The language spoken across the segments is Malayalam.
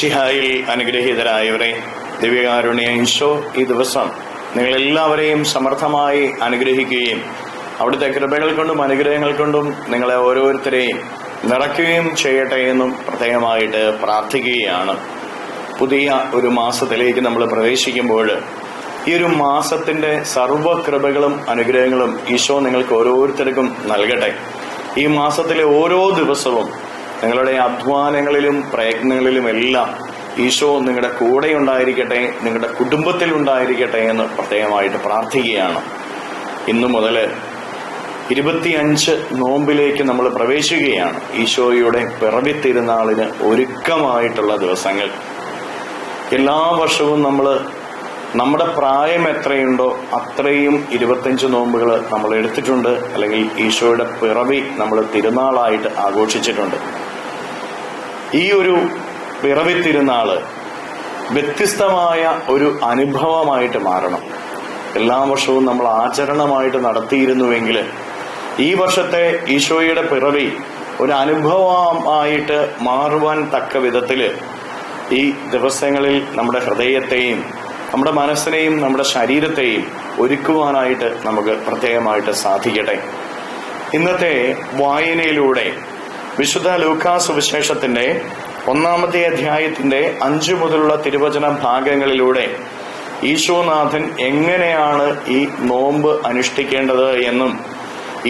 മിശിഹായിൽ അനുഗ്രഹീതരായവരെ, ദിവ്യകാരുണ്യ ഈശോ ഈ ദിവസം നിങ്ങളെല്ലാവരെയും സമർത്ഥമായി അനുഗ്രഹിക്കുകയും അവിടുത്തെ കൃപകൾ കൊണ്ടും അനുഗ്രഹങ്ങൾ കൊണ്ടും നിങ്ങളെ ഓരോരുത്തരെയും നിറയ്ക്കുകയും ചെയ്യട്ടെ എന്നും പ്രത്യേകമായിട്ട് പ്രാർത്ഥിക്കുകയാണ്. പുതിയ ഒരു മാസത്തിലേക്ക് നമ്മൾ പ്രവേശിക്കുമ്പോൾ ഈ ഒരു മാസത്തിന്റെ സർവ്വകൃപകളും അനുഗ്രഹങ്ങളും ഈശോ നിങ്ങൾക്ക് ഓരോരുത്തർക്കും നൽകട്ടെ. ഈ മാസത്തിലെ ഓരോ ദിവസവും നിങ്ങളുടെ അധ്വാനങ്ങളിലും പ്രയത്നങ്ങളിലും എല്ലാം ഈശോ നിങ്ങളുടെ കൂടെ ഉണ്ടായിരിക്കട്ടെ, നിങ്ങളുടെ കുടുംബത്തിൽ ഉണ്ടായിരിക്കട്ടെ എന്ന് പ്രത്യേകമായിട്ട് പ്രാർത്ഥിക്കുകയാണ്. ഇന്നു മുതൽ 25 നോമ്പിലേക്ക് നമ്മൾ പ്രവേശിക്കുകയാണ്. ഈശോയുടെ പിറവി തിരുനാളിന് ഒരുക്കമായിട്ടുള്ള ദിവസങ്ങൾ. എല്ലാ വർഷവും നമ്മൾ നമ്മുടെ പ്രായം എത്രയുണ്ടോ അത്രയും 25 നോമ്പുകൾ നമ്മൾ എടുത്തിട്ടുണ്ട്, അല്ലെങ്കിൽ ഈശോയുടെ പിറവി നമ്മൾ തിരുനാളായിട്ട് ആഘോഷിച്ചിട്ടുണ്ട്. ഈ ഒരു പിറവി തിരുനാള് വ്യത്യസ്തമായ ഒരു അനുഭവമായിട്ട് മാറണം. എല്ലാ വർഷവും നമ്മൾ ആചരണമായിട്ട് നടത്തിയിരുന്നുവെങ്കിൽ ഈ വർഷത്തെ ഈശോയുടെ പിറവി ഒരു അനുഭവമായിട്ട് മാറുവാൻ തക്ക വിധത്തില് ഈ ദിവസങ്ങളിൽ നമ്മുടെ ഹൃദയത്തെയും നമ്മുടെ മനസ്സിനെയും നമ്മുടെ ശരീരത്തെയും ഒരുക്കുവാനായിട്ട് നമുക്ക് പ്രത്യേകമായിട്ട് സാധിക്കട്ടെ. ഇന്നത്തെ വായനയിലൂടെ വിശുദ്ധ ലൂക്കാസ് സുവിശേഷത്തിന്റെ 1-ാമത്തെ അധ്യായത്തിന്റെ 5 മുതലുള്ള തിരുവചന ഭാഗങ്ങളിലൂടെ ഈശോനാഥൻ എങ്ങനെയാണ് ഈ നോമ്പ് അനുഷ്ഠിക്കേണ്ടത് എന്നും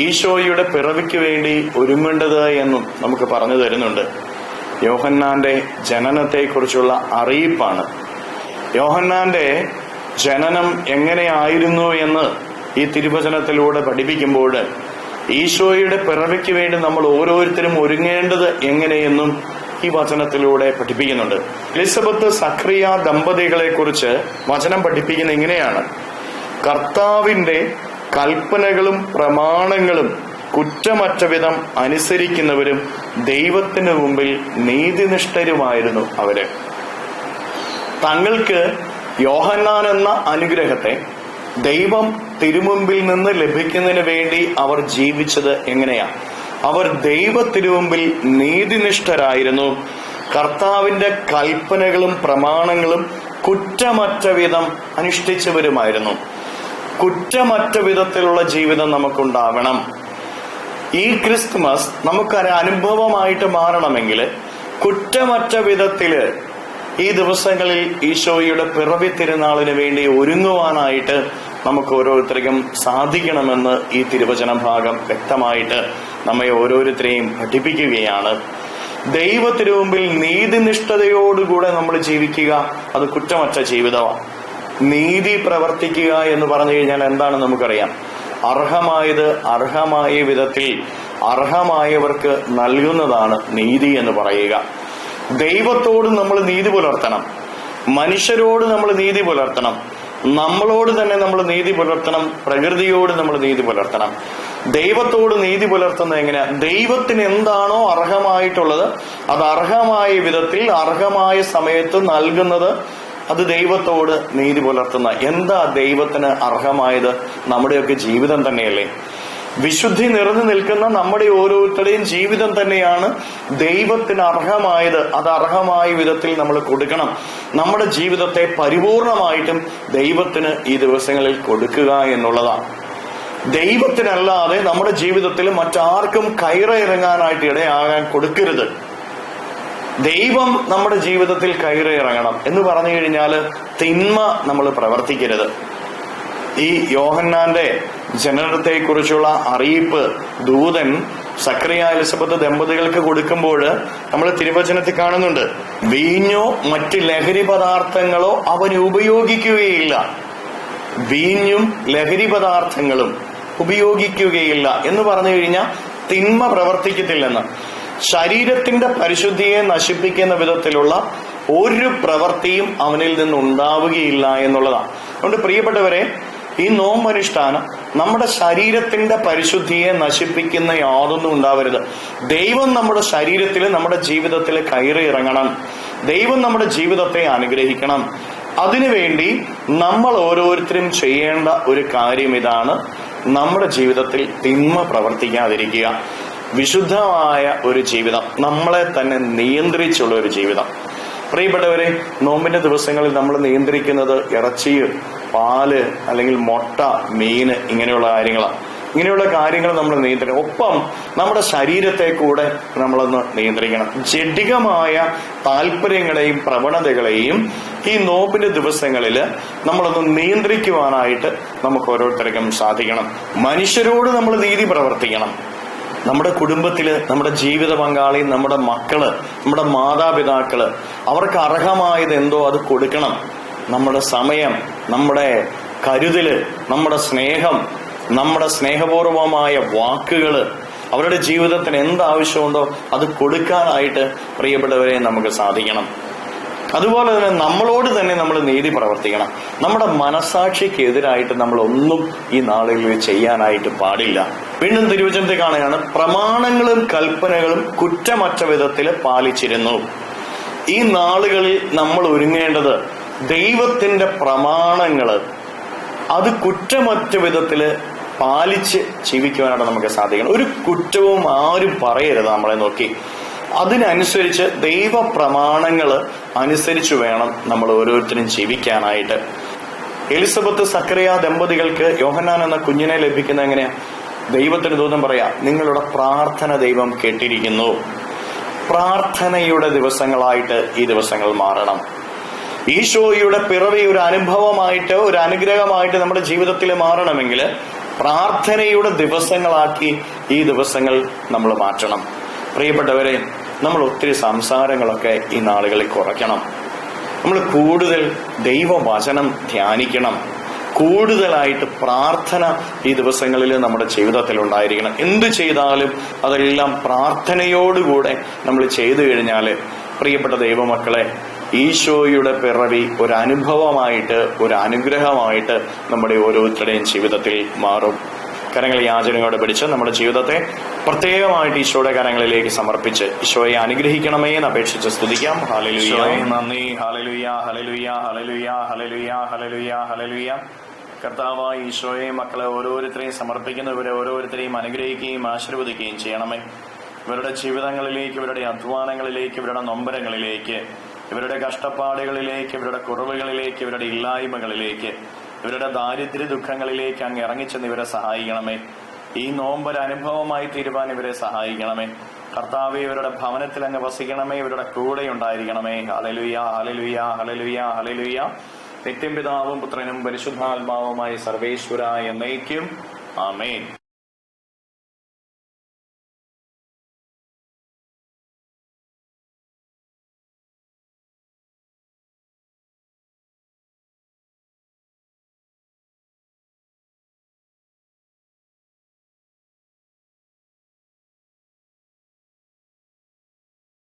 ഈശോയുടെ പിറവിക്ക് വേണ്ടി ഒരുങ്ങേണ്ടത് എന്നും നമുക്ക് പറഞ്ഞു തരുന്നുണ്ട്. യോഹന്നാന്റെ ജനനത്തെക്കുറിച്ചുള്ള അറിയിപ്പാണ്. യോഹന്നാന്റെ ജനനം എങ്ങനെയായിരുന്നു എന്ന് ഈ തിരുവചനത്തിലൂടെ പഠിപ്പിക്കുമ്പോൾ ഈശോയുടെ പിറവിക്ക് വേണ്ടി നമ്മൾ ഓരോരുത്തരും ഒരുങ്ങേണ്ടത് എങ്ങനെയെന്നും ഈ വചനത്തിലൂടെ പഠിപ്പിക്കുന്നുണ്ട്. എലിസബത്ത് സക്രിയ ദമ്പതികളെ കുറിച്ച് വചനം പഠിപ്പിക്കുന്ന ഇങ്ങനെയാണ്: കർത്താവിന്റെ കൽപ്പനകളും പ്രമാണങ്ങളും കുറ്റമറ്റ വിധം അനുസരിക്കുന്നവരും ദൈവത്തിന് മുമ്പിൽ നീതിനിഷ്ഠരുമായിരുന്നു അവര്. തങ്ങൾക്ക് യോഹന്നാൻ എന്ന അനുഗ്രഹത്തെ ദൈവം തിരുമുമ്പിൽ നിന്ന് ലഭിക്കുന്നതിന് വേണ്ടി അവർ ജീവിച്ചത് എങ്ങനെയാ? അവർ ദൈവ തിരുമുമ്പിൽ നീതിനിഷ്ഠരായിരുന്നു. കർത്താവിന്റെ കൽപ്പനകളും പ്രമാണങ്ങളും കുറ്റമറ്റ വിധം അനുഷ്ഠിച്ചവരുമായിരുന്നു. കുറ്റമറ്റ വിധത്തിലുള്ള ജീവിതം നമുക്കുണ്ടാവണം. ഈ ക്രിസ്തുമസ് നമുക്കൊരു അനുഭവമായിട്ട് മാറണമെങ്കിൽ കുറ്റമറ്റ വിധത്തില് ഈ ദിവസങ്ങളിൽ ഈശോയുടെ പിറവി തിരുനാളിന് വേണ്ടി ഒരുങ്ങുവാനായിട്ട് നമുക്ക് ഓരോരുത്തർക്കും സാധിക്കണമെന്ന് ഈ തിരുവചന ഭാഗം വ്യക്തമായിട്ട് നമ്മെ ഓരോരുത്തരെയും പഠിപ്പിക്കുകയാണ്. ദൈവ തിരുമുമ്പിൽ നീതിനിഷ്ഠതയോടുകൂടെ നമ്മൾ ജീവിക്കുക, അത് കുറ്റമറ്റ ജീവിതമാണ്. നീതി പ്രവർത്തിക്കുക എന്ന് പറഞ്ഞു കഴിഞ്ഞാൽ എന്താണെന്ന് നമുക്കറിയാം. അർഹമായത് അർഹമായ വിധത്തിൽ അർഹമായവർക്ക് നൽകുന്നതാണ് നീതി എന്ന് പറയുക. ദൈവത്തോട് നമ്മൾ നീതി പുലർത്തണം, മനുഷ്യരോട് നമ്മൾ നീതി പുലർത്തണം, നമ്മളോട് തന്നെ നമ്മൾ നീതി പുലർത്തണം, പ്രകൃതിയോട് നമ്മൾ നീതി പുലർത്തണം. ദൈവത്തോട് നീതി പുലർത്തുന്നത് എങ്ങനെയാ? ദൈവത്തിന് എന്താണോ അർഹമായിട്ടുള്ളത് അത് അർഹമായ വിധത്തിൽ അർഹമായ സമയത്ത് നൽകുന്നത്, അത് ദൈവത്തോട് നീതി പുലർത്തുന്ന. എന്താ ദൈവത്തിന് അർഹമായത്? നമ്മുടെയൊക്കെ ജീവിതം തന്നെയല്ലേ? വിശുദ്ധി നിറഞ്ഞു നിൽക്കുന്ന നമ്മുടെ ഓരോരുത്തരുടെയും ജീവിതം തന്നെയാണ് ദൈവത്തിന് അർഹമായത്. അത് അർഹമായ വിധത്തിൽ നമ്മൾ കൊടുക്കണം. നമ്മുടെ ജീവിതത്തെ പരിപൂർണമായിട്ടും ദൈവത്തിന് ഈ ദിവസങ്ങളിൽ കൊടുക്കുക എന്നുള്ളതാണ്. ദൈവത്തിനല്ലാതെ നമ്മുടെ ജീവിതത്തിൽ മറ്റാർക്കും കയറിയിറങ്ങാനായിട്ട് ഇടയാകാൻ കൊടുക്കരുത്. ദൈവം നമ്മുടെ ജീവിതത്തിൽ കയറിയിറങ്ങണം എന്ന് പറഞ്ഞു കഴിഞ്ഞാൽ തിന്മ നമ്മൾ പ്രവർത്തിക്കരുത്. ഈ യോഹന്നാന്റെ ജനനത്തെക്കുറിച്ചുള്ള അറിയിപ്പ് ദൂതൻ സക്രിയ എലിസബത്ത് ദമ്പതികൾക്ക് കൊടുക്കുമ്പോൾ നമ്മൾ തിരുവചനത്തിൽ കാണുന്നുണ്ട്, വീഞ്ഞോ മറ്റ് ലഹരി പദാർത്ഥങ്ങളോ അവൻ ഉപയോഗിക്കുകയില്ല. വീഞ്ഞും ലഹരി പദാർത്ഥങ്ങളും ഉപയോഗിക്കുകയില്ല എന്ന് പറഞ്ഞു കഴിഞ്ഞാൽ തിന്മ പ്രവർത്തിക്കത്തില്ലെന്ന്. ശരീരത്തിന്റെ പരിശുദ്ധിയെ നശിപ്പിക്കുന്ന വിധത്തിലുള്ള ഒരു പ്രവൃത്തിയും അവനിൽ നിന്നുണ്ടാവുകയില്ല എന്നുള്ളതാണ്. അതുകൊണ്ട് പ്രിയപ്പെട്ടവരെ, ഈ നോമ്പനുഷ്ഠാനം നമ്മുടെ ശരീരത്തിന്റെ പരിശുദ്ധിയെ നശിപ്പിക്കുന്ന യാതൊന്നും ഉണ്ടാവരുത്. ദൈവം നമ്മുടെ ശരീരത്തിൽ നമ്മുടെ ജീവിതത്തിൽ കയറി ഇറങ്ങണം. ദൈവം നമ്മുടെ ജീവിതത്തെ അനുഗ്രഹിക്കണം. അതിനുവേണ്ടി നമ്മൾ ഓരോരുത്തരും ചെയ്യേണ്ട ഒരു കാര്യം ഇതാണ്: നമ്മുടെ ജീവിതത്തിൽ തിന്മ പ്രവർത്തിക്കാതിരിക്കുക. വിശുദ്ധമായ ഒരു ജീവിതം, നമ്മളെ തന്നെ നിയന്ത്രിച്ചുള്ള ഒരു ജീവിതം. പ്രിയപ്പെട്ടവരെ, നോമ്പിന്റെ ദിവസങ്ങളിൽ നമ്മൾ നിയന്ത്രിക്കുന്നത് ഇറച്ചി, പാല്, അല്ലെങ്കിൽ മുട്ട, മീന്, ഇങ്ങനെയുള്ള കാര്യങ്ങളാണ്. ഇങ്ങനെയുള്ള കാര്യങ്ങൾ നമ്മൾ നിയന്ത്രിക്കണം. ഒപ്പം നമ്മുടെ ശരീരത്തെ കൂടെ നമ്മളൊന്ന് നിയന്ത്രിക്കണം. ജഡികമായ താല്പര്യങ്ങളെയും പ്രവണതകളെയും ഈ നോമ്പിന്റെ ദിവസങ്ങളിൽ നമ്മളൊന്ന് നിയന്ത്രിക്കുവാനായിട്ട് നമുക്ക് ഓരോരുത്തർക്കും സാധിക്കണം. മനുഷ്യരോട് നമ്മൾ നീതി പ്രവർത്തിക്കണം. നമ്മുടെ കുടുംബത്തില്, നമ്മുടെ ജീവിത പങ്കാളി, നമ്മുടെ മക്കള്, നമ്മുടെ മാതാപിതാക്കള്, അവർക്ക് അർഹമായത് എന്തോ അത് കൊടുക്കണം. നമ്മുടെ സമയം, നമ്മുടെ കരുതല്, നമ്മുടെ സ്നേഹം, നമ്മുടെ സ്നേഹപൂർവമായ വാക്കുകള്, അവരുടെ ജീവിതത്തിന് എന്താവശ്യമുണ്ടോ അത് കൊടുക്കാനായിട്ട് പ്രിയപ്പെട്ടവരെ നമുക്ക് സാധിക്കണം. അതുപോലെ തന്നെ നമ്മളോട് തന്നെ നമ്മൾ നീതി പ്രവർത്തിക്കണം. നമ്മുടെ മനസാക്ഷിക്ക് എതിരായിട്ട് നമ്മൾ ഒന്നും ഈ നാളുകളിൽ ചെയ്യാനായിട്ട് പാടില്ല. വീണ്ടും തിരുവചനത്തിൽ കാണുകയാണ്, പ്രമാണങ്ങളും കൽപ്പനകളും കുറ്റമറ്റ വിധത്തിൽ പാലിച്ചിരുന്നു. ഈ നാളുകളിൽ നമ്മൾ ഒരുങ്ങേണ്ടത് ദൈവത്തിന്റെ പ്രമാണങ്ങള് അത് കുറ്റമറ്റ വിധത്തില് പാലിച്ച് ജീവിക്കുവാനായിട്ട് നമുക്ക് സാധിക്കണം. ഒരു കുറ്റവും ആരും പറയരുത് നമ്മളെ നോക്കി. അതിനനുസരിച്ച് ദൈവ പ്രമാണങ്ങള് അനുസരിച്ചു വേണം നമ്മൾ ഓരോരുത്തരും ജീവിക്കാനായിട്ട്. എലിസബത്ത് സക്കറിയ ദമ്പതികൾക്ക് യോഹന്നാൻ എന്ന കുഞ്ഞിനെ ലഭിക്കുന്ന എങ്ങനെയാ? ദൈവത്തിന് ദൂതൻ പറയാ, നിങ്ങളുടെ പ്രാർത്ഥന ദൈവം കേട്ടിരിക്കുന്നു. പ്രാർത്ഥനയുടെ ദിവസങ്ങളായിട്ട് ഈ ദിവസങ്ങൾ മാറണം. ഈശോയുടെ പിറവി ഒരു അനുഭവമായിട്ട്, ഒരു അനുഗ്രഹമായിട്ട് നമ്മുടെ ജീവിതത്തിൽ മാറണമെങ്കിൽ പ്രാർത്ഥനയുടെ ദിവസങ്ങളാക്കി ഈ ദിവസങ്ങൾ നമ്മൾ മാറ്റണം. പ്രിയപ്പെട്ടവരെ, നമ്മൾ ഒത്തിരി സംസാരങ്ങളൊക്കെ ഈ നാളുകളിൽ കുറയ്ക്കണം. നമ്മൾ കൂടുതൽ ദൈവവചനം ധ്യാനിക്കണം. കൂടുതലായിട്ട് പ്രാർത്ഥന ഈ ദിവസങ്ങളിൽ നമ്മുടെ ജീവിതത്തിൽ ഉണ്ടായിരിക്കണം. എന്ത് ചെയ്താലും അതെല്ലാം പ്രാർത്ഥനയോടുകൂടെ നമ്മൾ ചെയ്തു കഴിഞ്ഞാൽ പ്രിയപ്പെട്ട ദൈവമക്കളെ, ഈശോയുടെ പിറവി ഒരു അനുഭവമായിട്ട്, ഒരു അനുഗ്രഹമായിട്ട് നമ്മുടെ ഓരോരുത്തരുടെയും ജീവിതത്തിൽ മാറും. കരങ്ങൾ യാചനയോടെ പിടിച്ച് നമ്മുടെ ജീവിതത്തെ പ്രത്യേകമായിട്ട് ഈശോയുടെ കരങ്ങളിലേക്ക് സമർപ്പിച്ച് ഈശോയെ അനുഗ്രഹിക്കണമേ എന്ന് അപേക്ഷിച്ച് സ്തുതിക്കാം. ഹല്ലേലൂയ, നന്ദി, hallelujah, hallelujah, hallelujah, hallelujah, hallelujah, hallelujah. കർത്താവായ ഈശോയെ, മക്കളെ ഓരോരുത്തരെയും സമർപ്പിക്കുന്നവരെ ഓരോരുത്തരെയും അനുഗ്രഹിക്കുകയും ആശീർവദിക്കുകയും ചെയ്യണമേ. ഇവരുടെ ജീവിതങ്ങളിലേക്ക്, ഇവരുടെ അധ്വാനങ്ങളിലേക്ക്, ഇവരുടെ നൊമ്പരങ്ങളിലേക്ക്, ഇവരുടെ കഷ്ടപ്പാടുകളിലേക്ക്, ഇവരുടെ കുറവുകളിലേക്ക്, ഇവരുടെ ഇല്ലായ്മകളിലേക്ക്, ഇവരുടെ ദാരിദ്ര്യ ദുഃഖങ്ങളിലേക്ക് അങ്ങ് ഇറങ്ങിച്ചെന്ന് ഇവരെ സഹായിക്കണമേ. ഈ നോമ്പൊരു അനുഭവമായി തീരുവാൻ ഇവരെ സഹായിക്കണമേ. കർത്താവേ, ഇവരുടെ ഭവനത്തിൽ അങ്ങ് വസിക്കണമേ, ഇവരുടെ കൂടെ ഉണ്ടായിരിക്കണമേ. Hallelujah, hallelujah, hallelujah, hallelujah. നിത്യം പിതാവും പുത്രനും പരിശുദ്ധാത്മാവുമായി സർവേശ്വര എന്നേക്കും. ആമേൻ.